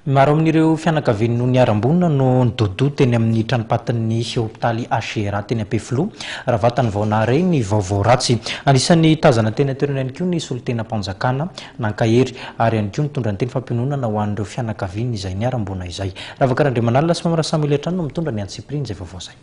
Maro amin'ireo fianakaviany no niarambonina no nidodo teny amin'ny tranopatin'ny hopitaly HCR teny Ampefiloha raha vatany vao nahare ny vaovao ratsy. Anisan'ny tazana teny toerana ihany koa ny solotenam-panjakana Nankahery ary ihany koa nitondra ny teny fampionona ho an'ireo fianakaviany izay niarambona izay. Ravakaran'Andriamanalina sy Mamara Samuel Etrano no mitondra ny antsipriany izay vaovao izay.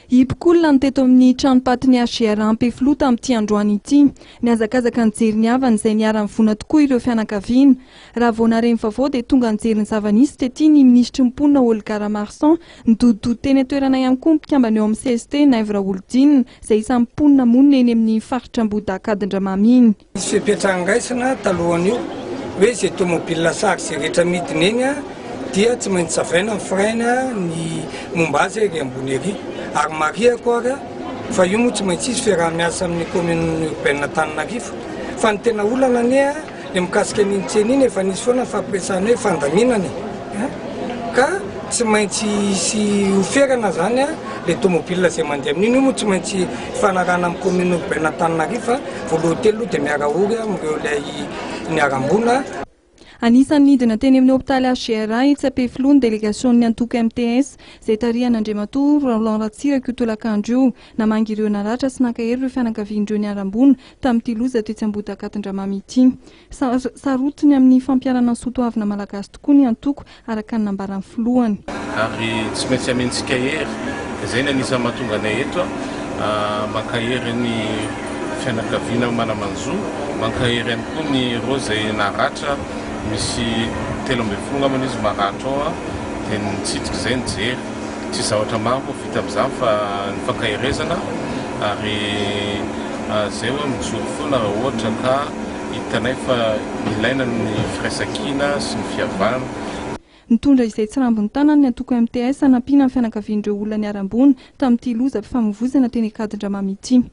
Ipokolona ny teto amin'ny tranopatin'ny HCR Ampefiloha tamin'ity androany ity. Niazakazaka ny jery ny havany izay niara-mivona tokoa ireo fianakaviana. Raha vao nareny vaovao dia tonga ny jery ny zava-nisy tety ny ministry mponina Olga Marsan nidododo teny toerana ihany koa mpikambana eo amin'ny CST Naivra Olodinina izay isan'ny mponina monina eny amin'ny faritra Ambodakadindramamy iny. Misy fipetrahangaisana talohany io hoe izay tomobile sary izay rehetra midina eny dia tsy maintsy zavaina ny frein ny momba azy ery ambony ery. Ary mariako ara fa io moa tsy maintsy izy fiaraha-miasa amin'ny commune urbaine Antananarivo fa ny tena olana anie le mikasika an'iny tsena iny efa nisy foana fampiresahana hoe fandaminana ka tsy maintsy hisy oferana zany le tomobile izay mandeha amin'iny io moa tsy maintsy fanarana amin'ny commune urbaine Antananarivo fa voaloha telo dia miara-ory amin'ireo ilay niarambona. Anisan'ny nidina teny amin'ny hopitaly HCR itsy Ampefiloha ny delegation'ny antoko MTS izay tarihan'Andriamatoa Roland Ratsiraka io tolakandro io namangy ireo naratra sy nankahery ireo fianakavian'ireo niarambona tamin'ity loza tetsy Ambodakadindramamy ity. Sarotiny amin'ny fampiarana ny soatoavina malagasy tokoa ny antoko araka ny nambaran'ny filohany. Ary tsy maintsy amentsika hery izay ny anisany mahatonga anay eto mankahery ny fianakaviana manamanjo, mankahery ihany koa ny rô izay naratra misy 13 ngamany izy maratra ao dia nitsitrika izay nijery tsy zavatra maro vita amin'izany fa ny fankaherezana ary izay hoe mijoro foana raha ohatra ka hitanay fa ilaina ny firaisan-kina sy ny fihavana. Nitondra izay tsy rambony tanany ny antoko MTS hanampiana ny fianakavian'ireo olona niarambona tamin'ity loza fifamoivoizana teny Akadindramamy ity.